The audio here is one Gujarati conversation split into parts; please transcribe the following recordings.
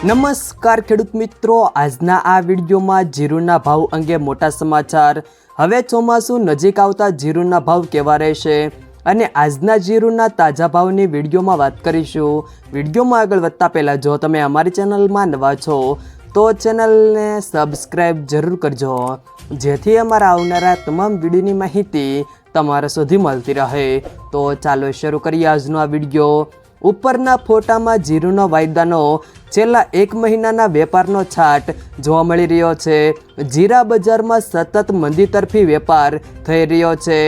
નમસ્કાર ખેડૂત મિત્રો, આજના આ વિડીયોમાં જીરુના ભાવ અંગે મોટા સમાચાર। હવે ચોમાસું નજીક આવતા જીરુના ભાવ કેવા રહેશે અને આજના જીરુના તાજા ભાવની વિડીયોમાં વાત કરીશું। વિડીયોમાં આગળ વધતા પહેલાં જો તમે અમારી ચેનલમાં નવા છો તો ચેનલને સબસ્ક્રાઈબ જરૂર કરજો, જેથી અમારા આવનારા તમામ વિડીયોની માહિતી તમારા સુધી મળતી રહે। તો ચાલો શરૂ કરીએ આજનો આ વિડીયો। ઉપરના ફોટામાં જીરુનો વાયદાનો છેલ્લા એક મહિનાના વેપારનો છાટ જોવા મળી રહ્યો છે। જીરા બજારમાં સતત મંદી તરફી વેપાર થઈ રહ્યો છે।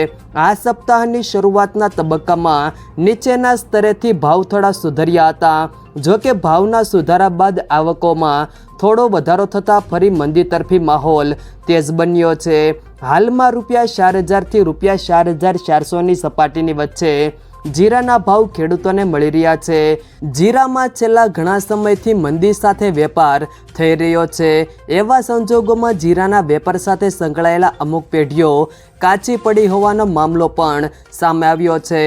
આ સપ્તાહની શરૂઆતના તબક્કામાં નીચેના સ્તરેથી ભાવ થોડા સુધર્યા હતા, જો કે ભાવના સુધારા બાદ આવકોમાં થોડો વધારો થતાં ફરી મંદી તરફી માહોલ તેજ બન્યો છે। હાલમાં ₹4,000 થી ₹4,400ની સપાટીની વચ્ચે જીરાના ભાવ ખેડૂતોને મળી રહ્યા છે। જીરામાં છેલ્લા ઘણા સમયથી મંદી સાથે વેપાર થઈ રહ્યો છે। એવા સંજોગોમાં જીરાના વેપાર સાથે સંકળાયેલા અમુક પેઢીઓ કાચી પડી હોવાનો મામલો પણ સામે આવ્યો છે।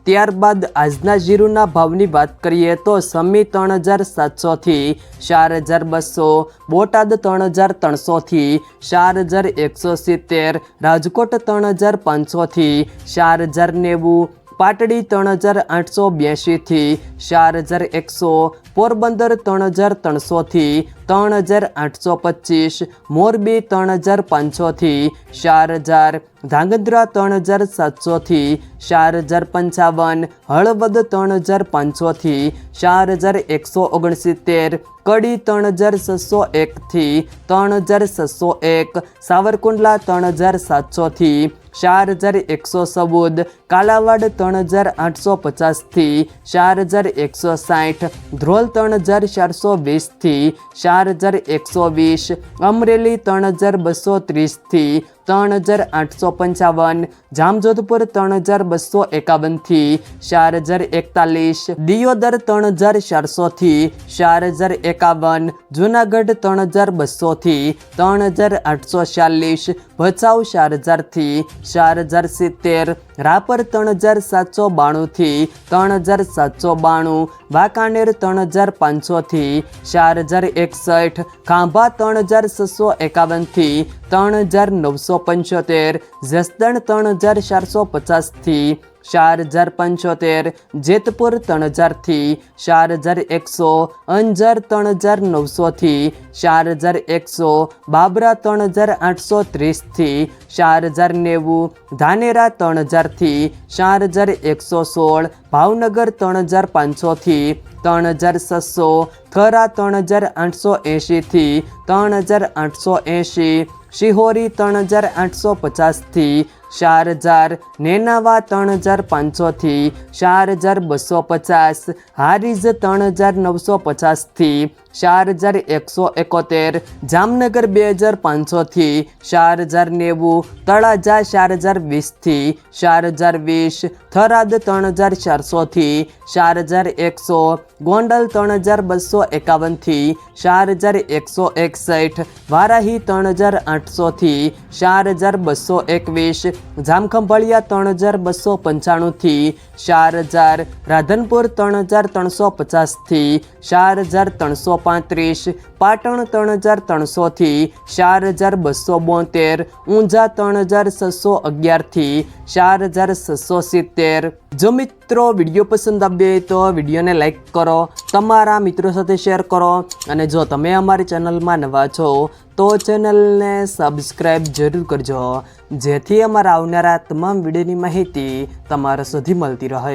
ત્યારબાદ આજના જીરુના ભાવની વાત કરીએ તો સમી 3,700 થી 4,200, બોટાદ 3,300 થી 4,170, રાજકોટ 3,500 થી 4,090, પાટડી 3,882 થી 4,100, પોરબંદર 3,300 થી 3,825, મોરબી 3,500 થી 4,000, ધાંગધ્રા 3,700 થી 4,055, હળવદ 3,500 થી 4,169, કડી 3,601 થી 3,601, સાવરકુંડલા 3,700 થી 4,114, કાલાવાડ 3,850 થી 4,160, ધ્રોલ 3,420 થી 4,120, અમરેલી 3,230 થી 3,855, જામજોધપુર 3,251 થી 4,041, દિયોદર 3,400 થી 4,051, જૂનાગઢ 3,200 થી 3,846, ભચાઉ 4,000 થી 4,070, રાપર 3,792 થી 3,792, વાંકાનેર 3,500 થી 4,061, ખાંભા 3,651 થી 3,975, જસદણ 3,450 થી 4,075, જેતપુર 3,000 થી 4,100, અંજાર 3,900 થી 4,100, બાબરા 3,830 થી 4,090, ધાનેરા 3,000 થી 4,116, ભાવનગર 3,500 થી 3,600, થરા 3,880 થી 3,880, શિહોરી 3,850 થી 4,000, નેનાવા 3,500 થી 4,250, હારીજ 3,950 થી 4,171, જામનગર 2,500 થી 4,090, તળાજા 4,020 થી 4,020, થરાદ 3,400 થી 4,100, ગોંડલ 3,251 થી 4,161, વારાહી 3,800 થી 4,221, જામખંભાળિયા 3,295 થી 4,000, રાધનપુર 3,350 થી 4,335, પાટણ 3,300 થી 4,272, ઊંઝા 3,611 થી 4,670। જો મિત્રો વિડીયો પસંદ આવે તો વિડીયોને લાઈક કરો, તમારા મિત્રો સાથે શેર કરો, અને જો તમે અમારી ચેનલમાં નવા છો તો ચેનલને સબસ્ક્રાઈબ જરૂર કરજો, જેથી અમારા આવનારા તમામ વિડીયોની માહિતી તમારા સુધી મળતી રહે।